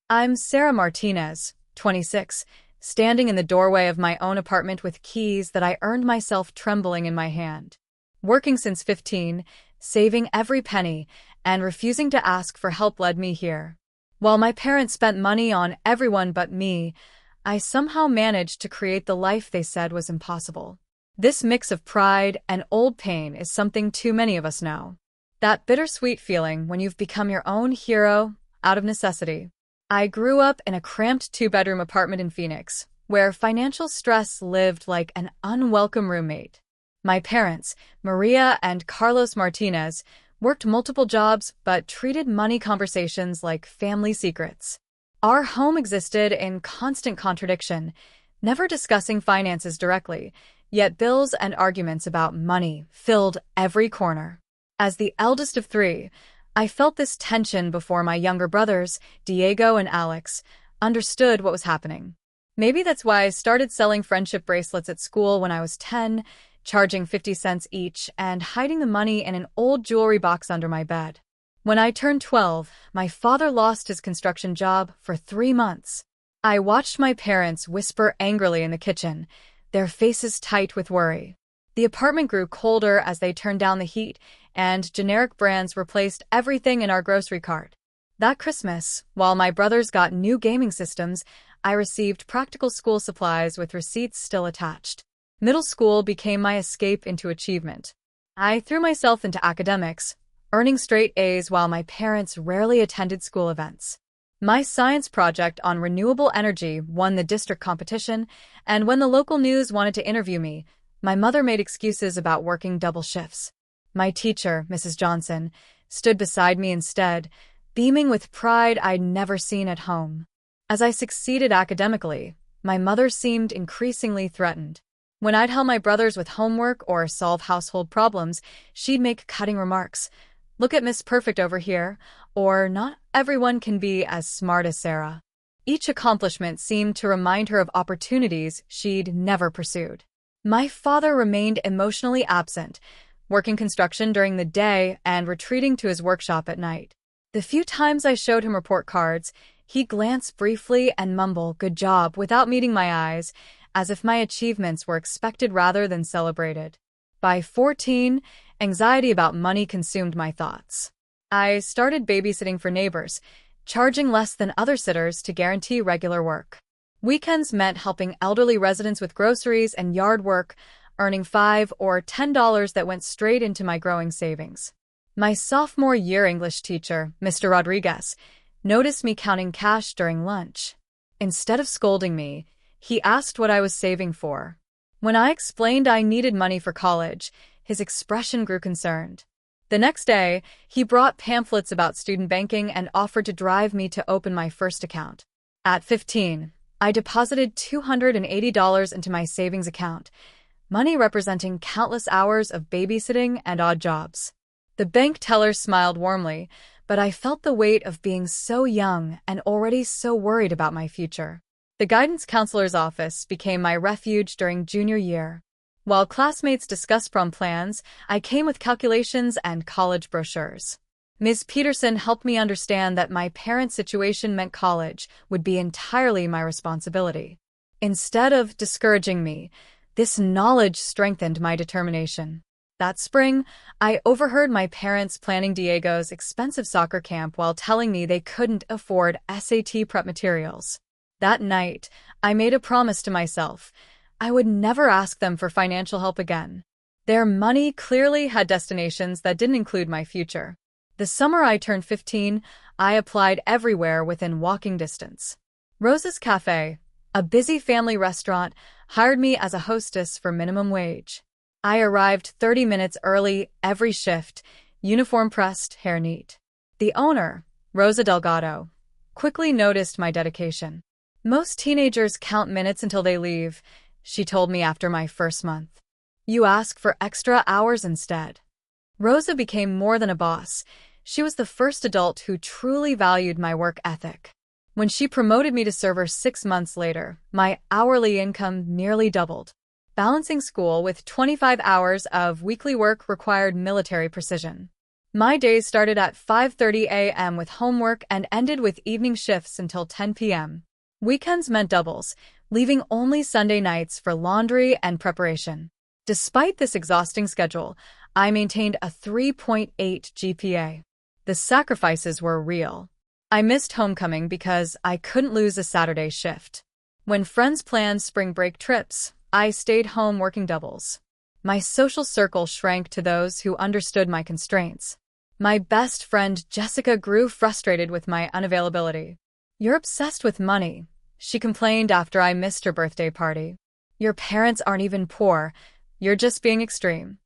I'm Sarah Martinez, 26, standing in the doorway of my own apartment with keys that I earned myself trembling in my hand. Working since 15, saving every penny, and refusing to ask for help led me here. While my parents spent money on everyone but me, I somehow managed to create the life they said was impossible. This mix of pride and old pain is something too many of us know. That bittersweet feeling when you've become your own hero out of necessity. I grew up in a cramped two-bedroom apartment in Phoenix, where financial stress lived like an unwelcome roommate. My parents, Maria and Carlos Martinez, worked multiple jobs but treated money conversations like family secrets. Our home existed in constant contradiction, never discussing finances directly, yet bills and arguments about money filled every corner. As the eldest of three, I felt this tension before my younger brothers, Diego and Alex, understood what was happening. Maybe that's why I started selling friendship bracelets at school when I was 10, charging 50 cents each and hiding the money in an old jewelry box under my bed. When I turned 12, my father lost his construction job for 3 months. I watched my parents whisper angrily in the kitchen, their faces tight with worry. The apartment grew colder as they turned down the heat, and generic brands replaced everything in our grocery cart. That Christmas, while my brothers got new gaming systems, I received practical school supplies with receipts still attached. Middle school became my escape into achievement. I threw myself into academics, earning straight A's while my parents rarely attended school events. My science project on renewable energy won the district competition, and when the local news wanted to interview me, my mother made excuses about working double shifts. My teacher, Mrs. Johnson, stood beside me instead, beaming with pride I'd never seen at home. As I succeeded academically, my mother seemed increasingly threatened. When I'd help my brothers with homework or solve household problems, she'd make cutting remarks. "Look at Miss Perfect over here," or "Not everyone can be as smart as Sarah." Each accomplishment seemed to remind her of opportunities she'd never pursued. My father remained emotionally absent, working construction during the day and retreating to his workshop at night. The few times I showed him report cards, he'd glance briefly and mumble, "Good job," without meeting my eyes, as if my achievements were expected rather than celebrated. By 14, anxiety about money consumed my thoughts. I started babysitting for neighbors, charging less than other sitters to guarantee regular work. Weekends meant helping elderly residents with groceries and yard work, earning $5 or $10 that went straight into my growing savings. My sophomore year English teacher, Mr. Rodriguez, noticed me counting cash during lunch. Instead of scolding me, he asked what I was saving for. When I explained I needed money for college, his expression grew concerned. The next day, he brought pamphlets about student banking and offered to drive me to open my first account. At 15, I deposited $280 into my savings account, money representing countless hours of babysitting and odd jobs. The bank teller smiled warmly, but I felt the weight of being so young and already so worried about my future. The guidance counselor's office became my refuge during junior year. While classmates discussed prom plans, I came with calculations and college brochures. Ms. Peterson helped me understand that my parents' situation meant college would be entirely my responsibility. Instead of discouraging me, this knowledge strengthened my determination. That spring, I overheard my parents planning Diego's expensive soccer camp while telling me they couldn't afford SAT prep materials. That night, I made a promise to myself. I would never ask them for financial help again. Their money clearly had destinations that didn't include my future. The summer I turned 15, I applied everywhere within walking distance. Rosa's Cafe, a busy family restaurant, hired me as a hostess for minimum wage. I arrived 30 minutes early every shift, uniform pressed, hair neat. The owner, Rosa Delgado, quickly noticed my dedication. "Most teenagers count minutes until they leave," she told me after my first month. "You ask for extra hours instead." Rosa became more than a boss. She was the first adult who truly valued my work ethic. When she promoted me to server 6 months later, my hourly income nearly doubled. Balancing school with 25 hours of weekly work required military precision. My days started at 5:30 a.m. with homework and ended with evening shifts until 10 p.m. Weekends meant doubles, leaving only Sunday nights for laundry and preparation. Despite this exhausting schedule, I maintained a 3.8 GPA. The sacrifices were real. I missed homecoming because I couldn't lose a Saturday shift. When friends planned spring break trips, I stayed home working doubles. My social circle shrank to those who understood my constraints. My best friend Jessica grew frustrated with my unavailability. "You're obsessed with money," she complained after I missed her birthday party. "Your parents aren't even poor. You're just being extreme."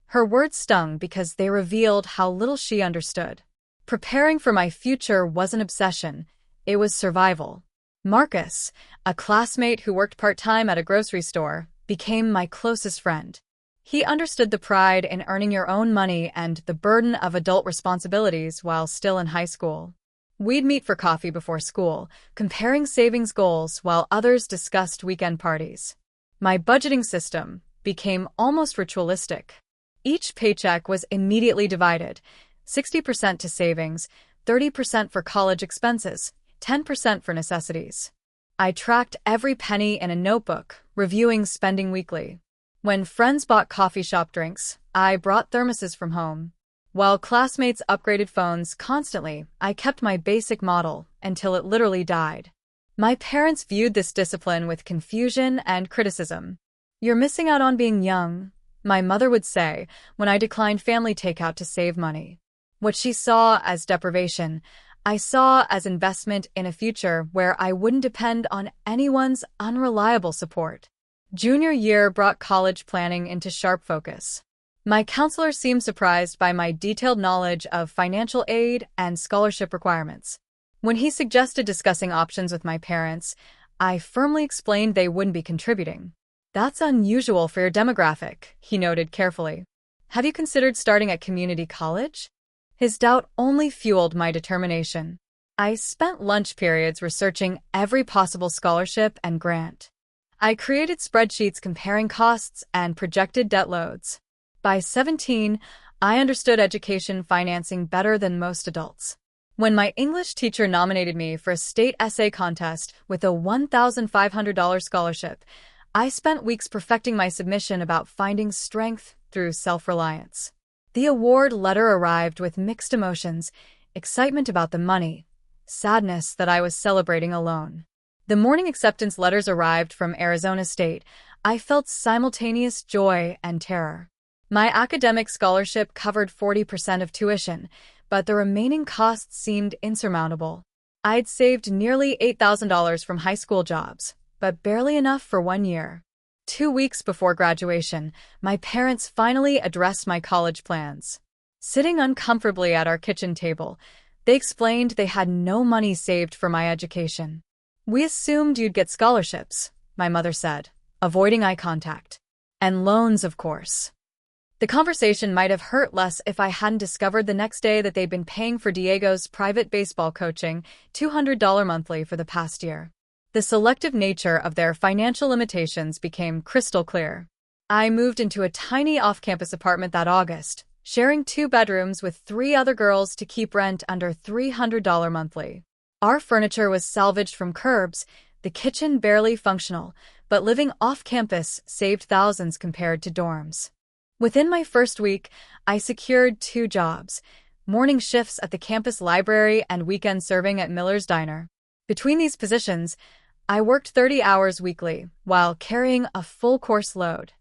Her words stung because they revealed how little she understood. Preparing for my future wasn't obsession, it was survival. Marcus, a classmate who worked part-time at a grocery store, became my closest friend. He understood the pride in earning your own money and the burden of adult responsibilities while still in high school. We'd meet for coffee before school, comparing savings goals while others discussed weekend parties. My budgeting system became almost ritualistic. Each paycheck was immediately divided, 60% to savings, 30% for college expenses, 10% for necessities. I tracked every penny in a notebook, reviewing spending weekly. When friends bought coffee shop drinks, I brought thermoses from home. While classmates upgraded phones constantly, I kept my basic model until it literally died. My parents viewed this discipline with confusion and criticism. "You're missing out on being young," my mother would say when I declined family takeout to save money. What she saw as deprivation, I saw as investment in a future where I wouldn't depend on anyone's unreliable support. Junior year brought college planning into sharp focus. My counselor seemed surprised by my detailed knowledge of financial aid and scholarship requirements. When he suggested discussing options with my parents, I firmly explained they wouldn't be contributing. "That's unusual for your demographic," he noted carefully. "Have you considered starting at community college?" His doubt only fueled my determination. I spent lunch periods researching every possible scholarship and grant. I created spreadsheets comparing costs and projected debt loads. By 17, I understood education financing better than most adults. When my English teacher nominated me for a state essay contest with a $1,500 scholarship, I spent weeks perfecting my submission about finding strength through self-reliance. The award letter arrived with mixed emotions, excitement about the money, sadness that I was celebrating alone. The morning acceptance letters arrived from Arizona State. I felt simultaneous joy and terror. My academic scholarship covered 40% of tuition, but the remaining costs seemed insurmountable. I'd saved nearly $8,000 from high school jobs, but barely enough for 1 year. 2 weeks before graduation, my parents finally addressed my college plans. Sitting uncomfortably at our kitchen table, they explained they had no money saved for my education. "We assumed you'd get scholarships," my mother said, avoiding eye contact. "And loans, of course." The conversation might have hurt less if I hadn't discovered the next day that they'd been paying for Diego's private baseball coaching, $200 monthly for the past year. The selective nature of their financial limitations became crystal clear. I moved into a tiny off-campus apartment that August, sharing 2 bedrooms with 3 other girls to keep rent under $300 monthly. Our furniture was salvaged from curbs, the kitchen barely functional, but living off-campus saved thousands compared to dorms. Within my first week, I secured 2 jobs, morning shifts at the campus library and weekend serving at Miller's Diner. Between these positions, I worked 30 hours weekly while carrying a full course load.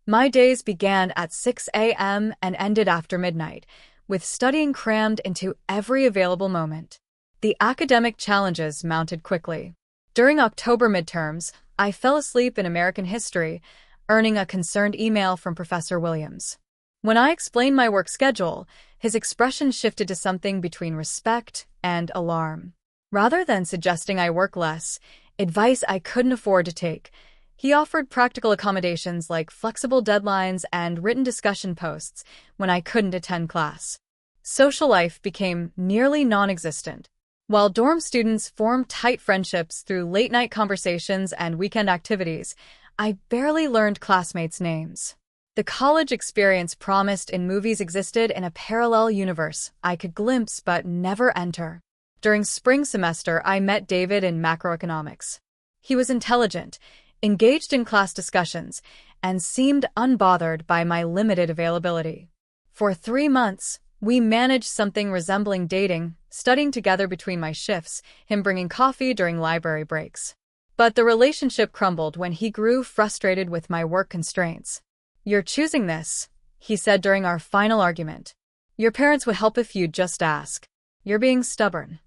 My days began at 6 a.m. and ended after midnight, with studying crammed into every available moment. The academic challenges mounted quickly. During October midterms, I fell asleep in American history, earning a concerned email from Professor Williams. When I explained my work schedule, his expression shifted to something between respect and alarm. Rather than suggesting I work less, advice I couldn't afford to take, he offered practical accommodations like flexible deadlines and written discussion posts when I couldn't attend class. Social life became nearly non-existent. While dorm students formed tight friendships through late-night conversations and weekend activities, I barely learned classmates' names. The college experience promised in movies existed in a parallel universe I could glimpse but never enter. During spring semester, I met David in macroeconomics. He was intelligent, engaged in class discussions, and seemed unbothered by my limited availability. For 3 months, we managed something resembling dating, studying together between my shifts, him bringing coffee during library breaks. But the relationship crumbled when he grew frustrated with my work constraints. "You're choosing this," he said during our final argument. "Your parents would help if you'd just ask. You're being stubborn."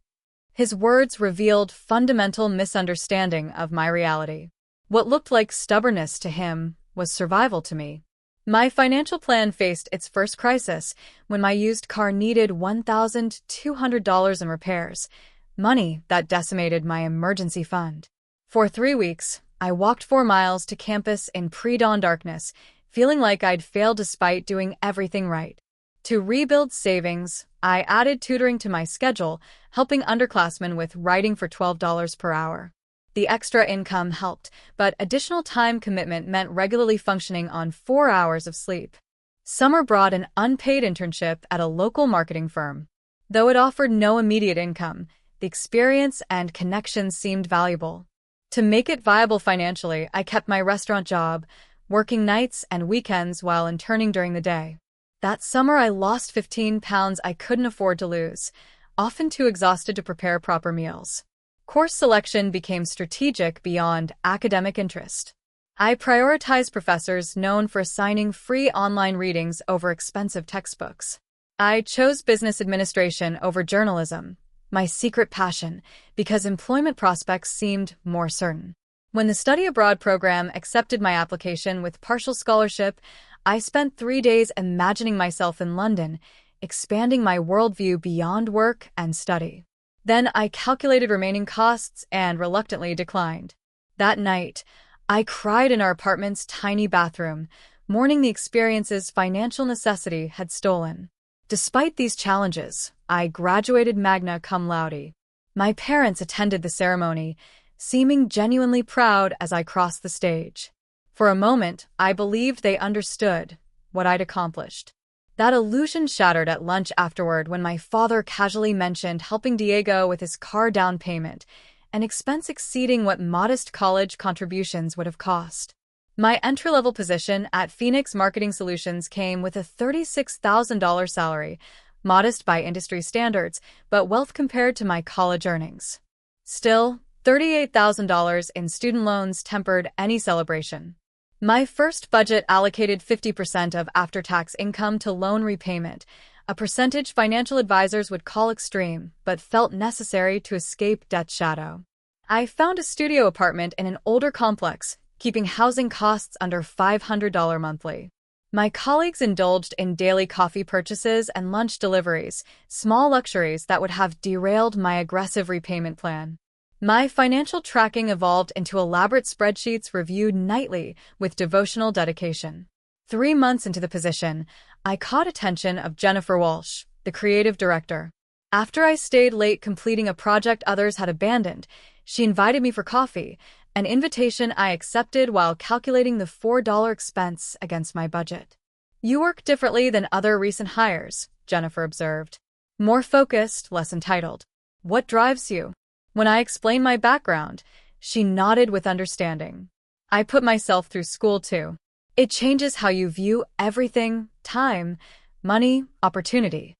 His words revealed fundamental misunderstanding of my reality. What looked like stubbornness to him was survival to me. My financial plan faced its first crisis when my used car needed $1,200 in repairs, money that decimated my emergency fund. For 3 weeks, I walked 4 miles to campus in pre-dawn darkness, feeling like I'd failed despite doing everything right. To rebuild savings, I added tutoring to my schedule, helping underclassmen with writing for $12 per hour. The extra income helped, but additional time commitment meant regularly functioning on 4 hours of sleep. Summer brought an unpaid internship at a local marketing firm. Though it offered no immediate income, the experience and connections seemed valuable. To make it viable financially, I kept my restaurant job, working nights and weekends while interning during the day. That summer, I lost 15 pounds I couldn't afford to lose, often too exhausted to prepare proper meals. Course selection became strategic beyond academic interest. I prioritized professors known for assigning free online readings over expensive textbooks. I chose business administration over journalism, my secret passion, because employment prospects seemed more certain. When the study abroad program accepted my application with partial scholarship, I spent 3 days imagining myself in London, expanding my worldview beyond work and study. Then I calculated remaining costs and reluctantly declined. That night, I cried in our apartment's tiny bathroom, mourning the experiences financial necessity had stolen. Despite these challenges, I graduated magna cum laude. My parents attended the ceremony, seeming genuinely proud as I crossed the stage. For a moment, I believed they understood what I'd accomplished. That illusion shattered at lunch afterward when my father casually mentioned helping Diego with his car down payment, an expense exceeding what modest college contributions would have cost. My entry-level position at Phoenix Marketing Solutions came with a $36,000 salary, modest by industry standards, but wealth compared to my college earnings. Still, $38,000 in student loans tempered any celebration. My first budget allocated 50% of after-tax income to loan repayment, a percentage financial advisors would call extreme, but felt necessary to escape debt shadow. I found a studio apartment in an older complex, keeping housing costs under $500 monthly. My colleagues indulged in daily coffee purchases and lunch deliveries, small luxuries that would have derailed my aggressive repayment plan. My financial tracking evolved into elaborate spreadsheets reviewed nightly with devotional dedication. 3 months into the position, I caught attention of Jennifer Walsh, the creative director. After I stayed late completing a project others had abandoned, she invited me for coffee, an invitation I accepted while calculating the $4 expense against my budget. "You work differently than other recent hires," Jennifer observed. "More focused, less entitled. What drives you?" When I explained my background, she nodded with understanding. "I put myself through school too. It changes how you view everything: time, money, opportunity."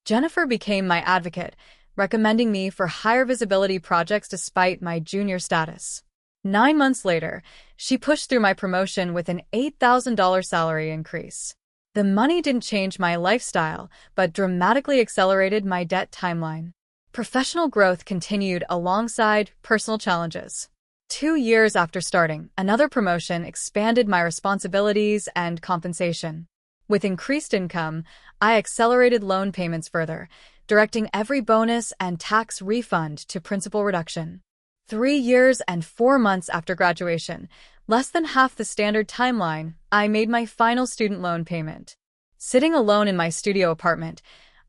Jennifer became my advocate, recommending me for higher visibility projects despite my junior status. 9 months later, she pushed through my promotion with an $8,000 salary increase. The money didn't change my lifestyle, but dramatically accelerated my debt timeline. Professional growth continued alongside personal challenges. 2 years after starting, another promotion expanded my responsibilities and compensation. With increased income, I accelerated loan payments further, directing every bonus and tax refund to principal reduction. 3 years and 4 months after graduation, less than half the standard timeline, I made my final student loan payment. Sitting alone in my studio apartment,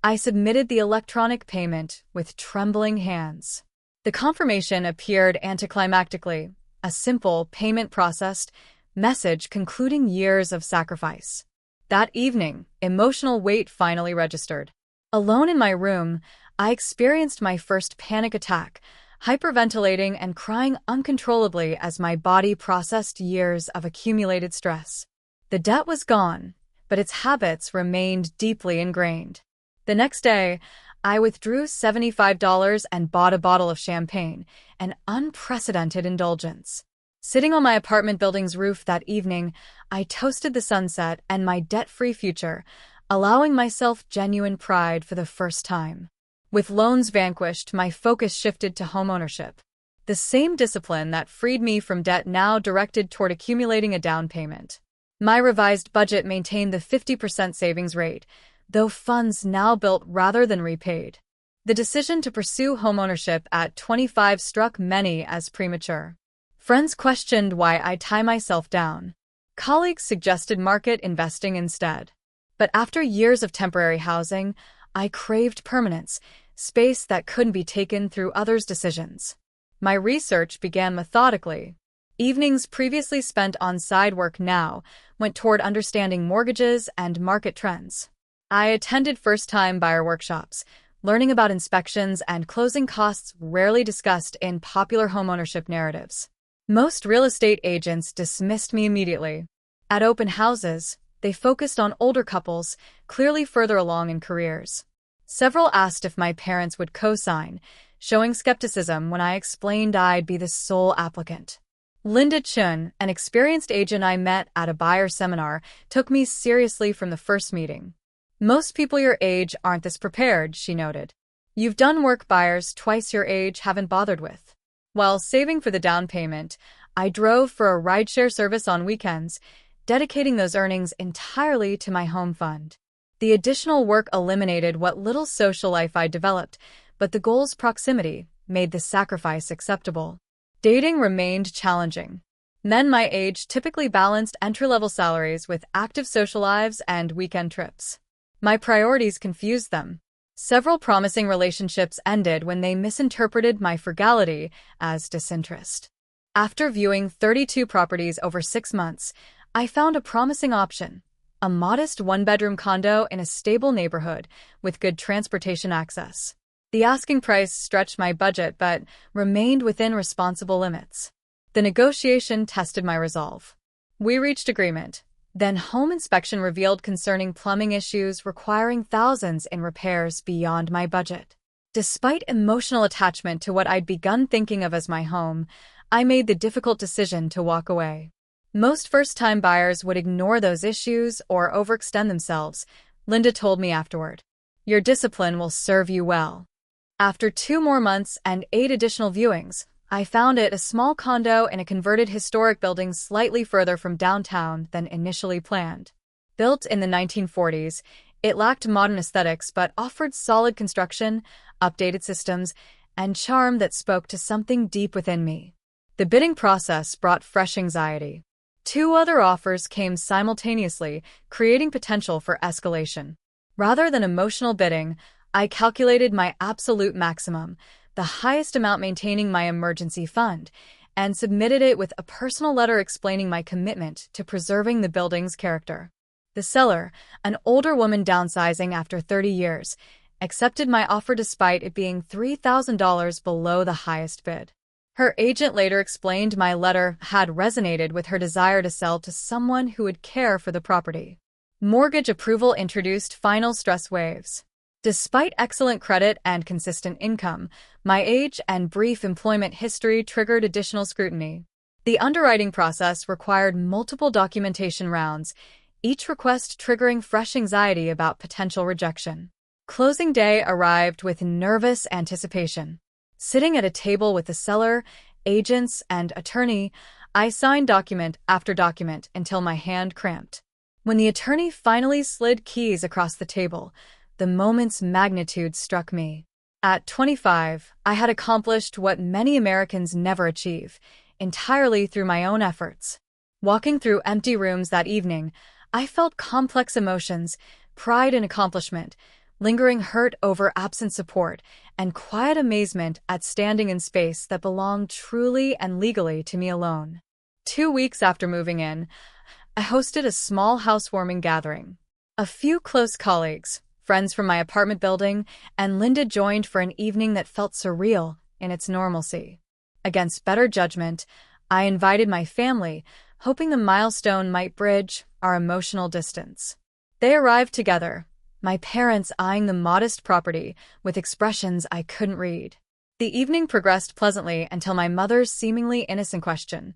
I submitted the electronic payment with trembling hands. The confirmation appeared anticlimactically, a simple payment processed, message concluding years of sacrifice. That evening, emotional weight finally registered. Alone in my room, I experienced my first panic attack, hyperventilating and crying uncontrollably as my body processed years of accumulated stress. The debt was gone, but its habits remained deeply ingrained. The next day, I withdrew $75 and bought a bottle of champagne, an unprecedented indulgence. Sitting on my apartment building's roof that evening, I toasted the sunset and my debt-free future, allowing myself genuine pride for the first time. With loans vanquished, my focus shifted to homeownership. The same discipline that freed me from debt now directed toward accumulating a down payment. My revised budget maintained the 50% savings rate, though funds now built rather than repaid. The decision to pursue homeownership at 25 struck many as premature. Friends questioned why I tie myself down. Colleagues suggested market investing instead. But after years of temporary housing, I craved permanence, space that couldn't be taken through others' decisions. My research began methodically. Evenings previously spent on side work now went toward understanding mortgages and market trends. I attended first-time buyer workshops, learning about inspections and closing costs rarely discussed in popular homeownership narratives. Most real estate agents dismissed me immediately. At open houses, they focused on older couples, clearly further along in careers. Several asked if my parents would co-sign, showing skepticism when I explained I'd be the sole applicant. Linda Chun, an experienced agent I met at a buyer seminar, took me seriously from the first meeting. Most people your age aren't this prepared, she noted. You've done work buyers twice your age haven't bothered with. While saving for the down payment, I drove for a rideshare service on weekends, dedicating those earnings entirely to my home fund. The additional work eliminated what little social life I developed, but the goal's proximity made the sacrifice acceptable. Dating remained challenging. Men my age typically balanced entry-level salaries with active social lives and weekend trips. My priorities confused them. Several promising relationships ended when they misinterpreted my frugality as disinterest. After viewing 32 properties over 6 months, I found a promising option, a modest one-bedroom condo in a stable neighborhood with good transportation access. The asking price stretched my budget but remained within responsible limits. The negotiation tested my resolve. We reached agreement. Then home inspection revealed concerning plumbing issues requiring thousands in repairs beyond my budget. Despite emotional attachment to what I'd begun thinking of as my home, I made the difficult decision to walk away. Most first-time buyers would ignore those issues or overextend themselves, Linda told me afterward. Your discipline will serve you well. After 2 more months and 8 additional viewings, I found it a small condo in a converted historic building slightly further from downtown than initially planned. Built in the 1940s, it lacked modern aesthetics but offered solid construction, updated systems, and charm that spoke to something deep within me. The bidding process brought fresh anxiety. 2 other offers came simultaneously, creating potential for escalation. Rather than emotional bidding, I calculated my absolute maximum, the highest amount maintaining my emergency fund, and submitted it with a personal letter explaining my commitment to preserving the building's character. The seller, an older woman downsizing after 30 years, accepted my offer despite it being $3,000 below the highest bid. Her agent later explained my letter had resonated with her desire to sell to someone who would care for the property. Mortgage approval introduced final stress waves. Despite excellent credit and consistent income, my age and brief employment history triggered additional scrutiny. The underwriting process required multiple documentation rounds, each request triggering fresh anxiety about potential rejection. Closing day arrived with nervous anticipation. Sitting at a table with the seller, agents, and attorney, I signed document after document until my hand cramped. When the attorney finally slid keys across the table, the moment's magnitude struck me. At 25, I had accomplished what many Americans never achieve, entirely through my own efforts. Walking through empty rooms that evening, I felt complex emotions, pride in accomplishment, lingering hurt over absent support, and quiet amazement at standing in space that belonged truly and legally to me alone. 2 weeks after moving in, I hosted a small housewarming gathering. A few close colleagues, friends from my apartment building, and Linda joined for an evening that felt surreal in its normalcy. Against better judgment, I invited my family, hoping the milestone might bridge our emotional distance. They arrived together, my parents eyeing the modest property with expressions I couldn't read. The evening progressed pleasantly until my mother's seemingly innocent question.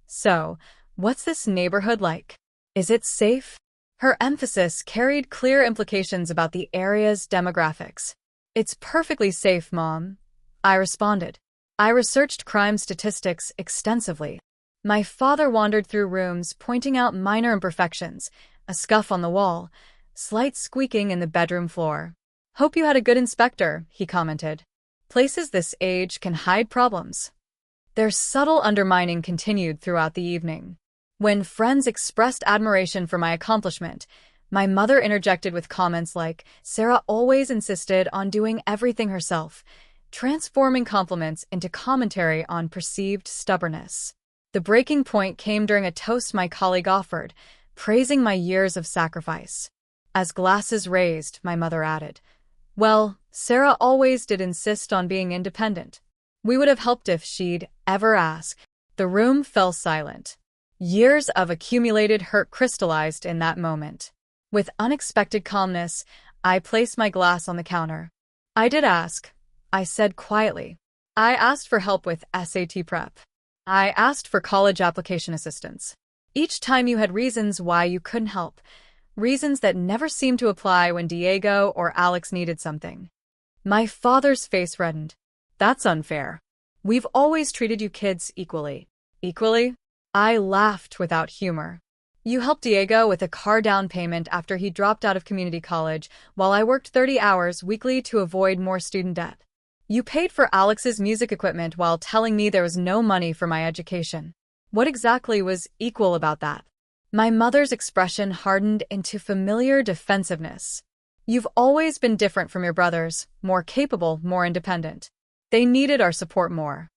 "So, what's this neighborhood like? Is it safe?" Her emphasis carried clear implications about the area's demographics. "It's perfectly safe, Mom," I responded. I researched crime statistics extensively. My father wandered through rooms pointing out minor imperfections, a scuff on the wall, slight squeaking in the bedroom floor. "Hope you had a good inspector," he commented. "Places this age can hide problems." Their subtle undermining continued throughout the evening. When friends expressed admiration for my accomplishment, my mother interjected with comments like, "Sarah always insisted on doing everything herself," transforming compliments into commentary on perceived stubbornness. The breaking point came during a toast my colleague offered, praising my years of sacrifice. As glasses raised, my mother added, "Well, Sarah always did insist on being independent. We would have helped if she'd ever asked." The room fell silent. Years of accumulated hurt crystallized in that moment. With unexpected calmness, I placed my glass on the counter. "I did ask," I said quietly. "I asked for help with SAT prep. I asked for college application assistance. Each time you had reasons why you couldn't help, reasons that never seemed to apply when Diego or Alex needed something." My father's face reddened. "That's unfair. We've always treated you kids equally." "Equally?" I laughed without humor. "You helped Diego with a car down payment after he dropped out of community college, while I worked 30 hours weekly to avoid more student debt. You paid for Alex's music equipment while telling me there was no money for my education. What exactly was equal about that?" My mother's expression hardened into familiar defensiveness. "You've always been different from your brothers, more capable, more independent. They needed our support more."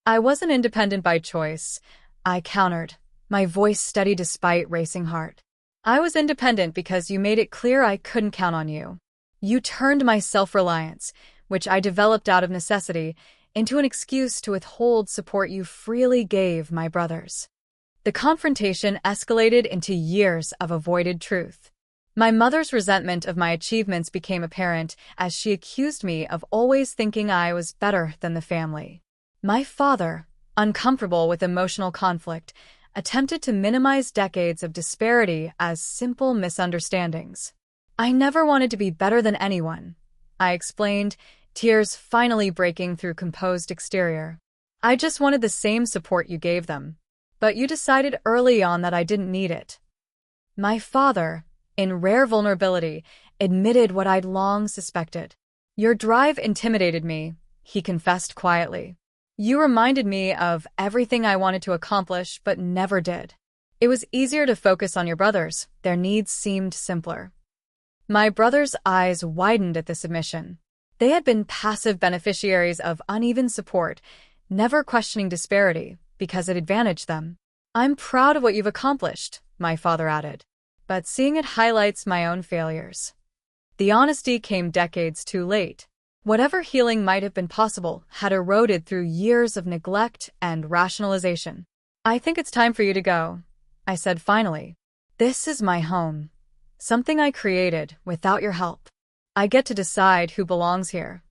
"I wasn't independent by choice," I countered, my voice steady despite racing heart. "I was independent because you made it clear I couldn't count on you. You turned my self-reliance, which I developed out of necessity, into an excuse to withhold support you freely gave my brothers." The confrontation escalated into years of avoided truth. My mother's resentment of my achievements became apparent as she accused me of always thinking I was better than the family. My father, uncomfortable with emotional conflict, attempted to minimize decades of disparity as simple misunderstandings. "I never wanted to be better than anyone," I explained, tears finally breaking through composed exterior. "I just wanted the same support you gave them. But you decided early on that I didn't need it." My father, in rare vulnerability, admitted what I'd long suspected. "Your drive intimidated me," he confessed quietly. "You reminded me of everything I wanted to accomplish but never did. It was easier to focus on your brothers. Their needs seemed simpler." My brother's eyes widened at this admission. They had been passive beneficiaries of uneven support, never questioning disparity because it advantaged them. "I'm proud of what you've accomplished," my father added, "but seeing it highlights my own failures." The honesty came decades too late. Whatever healing might have been possible had eroded through years of neglect and rationalization. "I think it's time for you to go," I said finally. "This is my home. Something I created without your help. I get to decide who belongs here."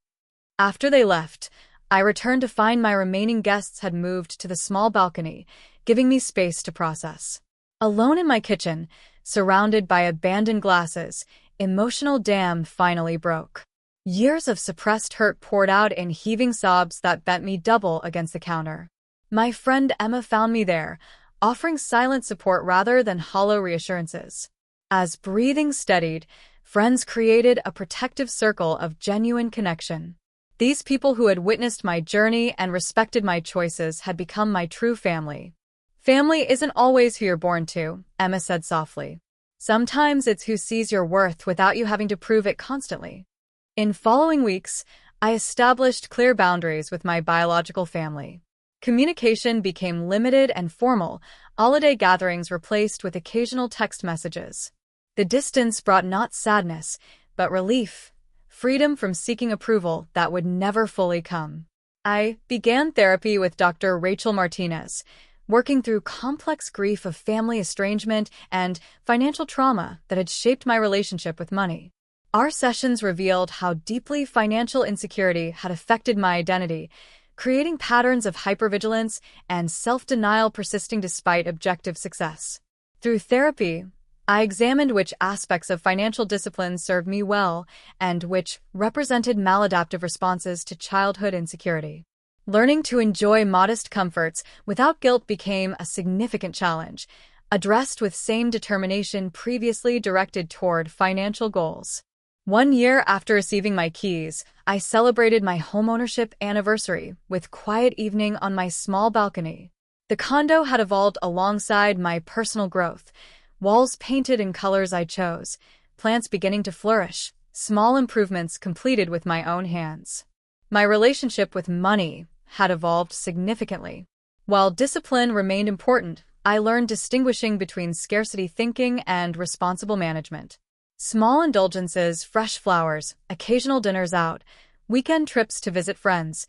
After they left, I returned to find my remaining guests had moved to the small balcony, giving me space to process. Alone in my kitchen, surrounded by abandoned glasses, emotional dam finally broke. Years of suppressed hurt poured out in heaving sobs that bent me double against the counter. My friend Emma found me there, offering silent support rather than hollow reassurances. As breathing steadied, friends created a protective circle of genuine connection. These people who had witnessed my journey and respected my choices had become my true family. "Family isn't always who you're born to," Emma said softly. "Sometimes it's who sees your worth without you having to prove it constantly." In following weeks, I established clear boundaries with my biological family. Communication became limited and formal, holiday gatherings replaced with occasional text messages. The distance brought not sadness, but relief, freedom from seeking approval that would never fully come. I began therapy with Dr. Rachel Martinez, working through complex grief of family estrangement and financial trauma that had shaped my relationship with money. Our sessions revealed how deeply financial insecurity had affected my identity, creating patterns of hypervigilance and self-denial persisting despite objective success. Through therapy, I examined which aspects of financial discipline served me well and which represented maladaptive responses to childhood insecurity. Learning to enjoy modest comforts without guilt became a significant challenge, addressed with same determination previously directed toward financial goals. 1 year after receiving my keys, I celebrated my homeownership anniversary with quiet evening on my small balcony. The condo had evolved alongside my personal growth, walls painted in colors I chose, plants beginning to flourish, small improvements completed with my own hands. My relationship with money had evolved significantly. While discipline remained important, I learned distinguishing between scarcity thinking and responsible management. Small indulgences, fresh flowers, occasional dinners out, weekend trips to visit friends,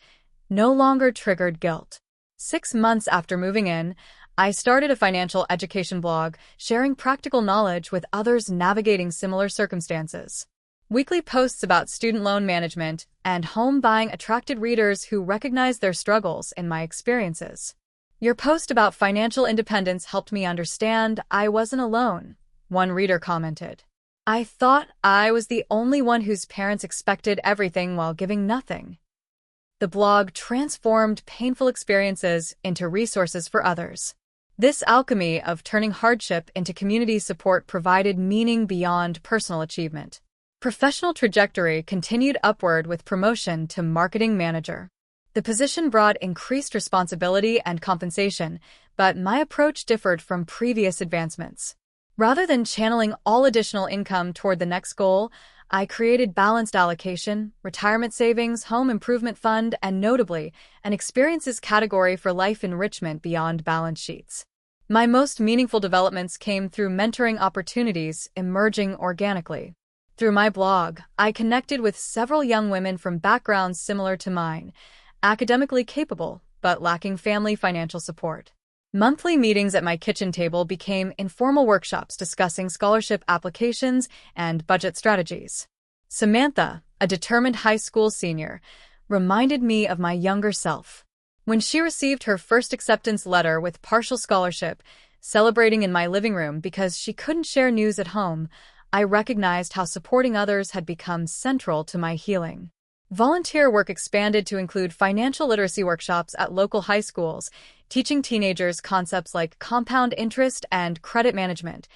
no longer triggered guilt. 6 months after moving in, I started a financial education blog, sharing practical knowledge with others navigating similar circumstances. Weekly posts about student loan management and home buying attracted readers who recognized their struggles in my experiences. Your post about financial independence helped me understand I wasn't alone, one reader commented. I thought I was the only one whose parents expected everything while giving nothing. The blog transformed painful experiences into resources for others. This alchemy of turning hardship into community support provided meaning beyond personal achievement. Professional trajectory continued upward with promotion to marketing manager. The position brought increased responsibility and compensation, but my approach differed from previous advancements. Rather than channeling all additional income toward the next goal, I created balanced allocation, retirement savings, home improvement fund, and notably, an experiences category for life enrichment beyond balance sheets. My most meaningful developments came through mentoring opportunities emerging organically. Through my blog, I connected with several young women from backgrounds similar to mine, academically capable but lacking family financial support. Monthly meetings at my kitchen table became informal workshops discussing scholarship applications and budget strategies. Samantha, a determined high school senior, reminded me of my younger self. When she received her first acceptance letter with partial scholarship, celebrating in my living room because she couldn't share news at home, I recognized how supporting others had become central to my healing. Volunteer work expanded to include financial literacy workshops at local high schools, teaching teenagers concepts like compound interest and credit management,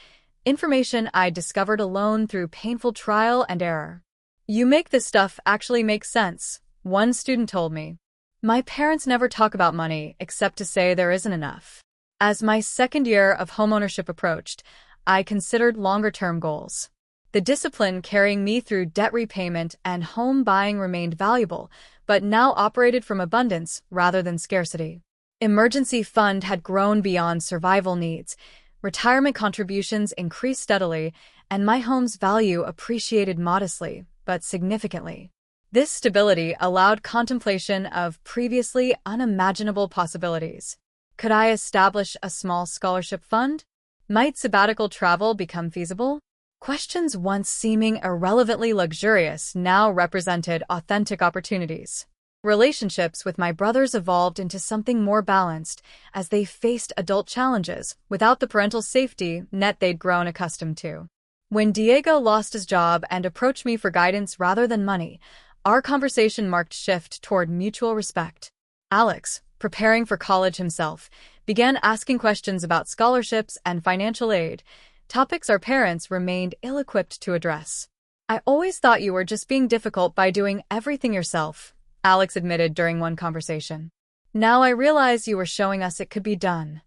information I discovered alone through painful trial and error. "You make this stuff actually make sense," one student told me. "My parents never talk about money except to say there isn't enough." As my second year of homeownership approached, I considered longer-term goals. The discipline carrying me through debt repayment and home buying remained valuable, but now operated from abundance rather than scarcity. Emergency fund had grown beyond survival needs, retirement contributions increased steadily, and my home's value appreciated modestly, but significantly. This stability allowed contemplation of previously unimaginable possibilities. Could I establish a small scholarship fund? Might sabbatical travel become feasible? Questions once seeming irrelevantly luxurious now represented authentic opportunities. Relationships with my brothers evolved into something more balanced as they faced adult challenges without the parental safety net they'd grown accustomed to. When Diego lost his job and approached me for guidance rather than money, our conversation marked shift toward mutual respect. Alex, preparing for college himself, began asking questions about scholarships and financial aid, topics our parents remained ill-equipped to address. "I always thought you were just being difficult by doing everything yourself," Alex admitted during one conversation. "Now I realize you were showing us it could be done."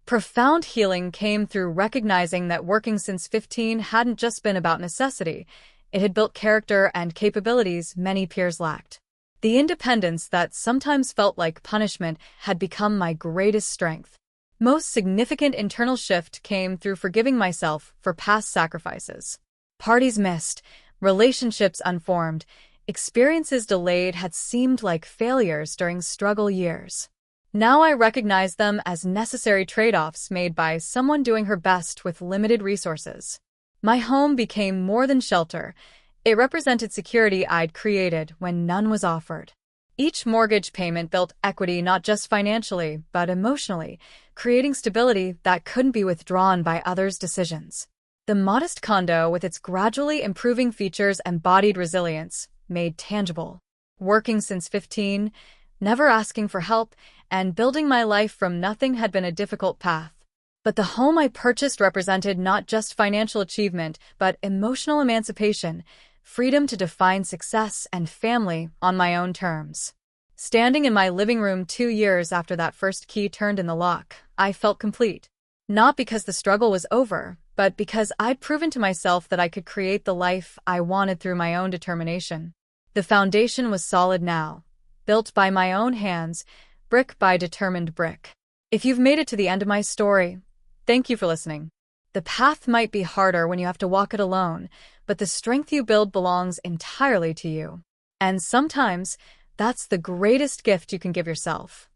Profound healing came through recognizing that working since 15 hadn't just been about necessity. It had built character and capabilities many peers lacked. The independence that sometimes felt like punishment had become my greatest strength. Most significant internal shift came through forgiving myself for past sacrifices. Parties missed, relationships unformed, experiences delayed had seemed like failures during struggle years. Now I recognize them as necessary trade-offs made by someone doing her best with limited resources. My home became more than shelter. It represented security I'd created when none was offered. Each mortgage payment built equity not just financially, but emotionally, creating stability that couldn't be withdrawn by others' decisions. The modest condo, with its gradually improving features, embodied resilience, made tangible. Working since 15, never asking for help, and building my life from nothing had been a difficult path. But the home I purchased represented not just financial achievement, but emotional emancipation, freedom to define success and family on my own terms. Standing in my living room 2 years after that first key turned in the lock, I felt complete. Not because the struggle was over, but because I'd proven to myself that I could create the life I wanted through my own determination. The foundation was solid now, built by my own hands, brick by determined brick. If you've made it to the end of my story, thank you for listening. The path might be harder when you have to walk it alone, but the strength you build belongs entirely to you. And sometimes, that's the greatest gift you can give yourself.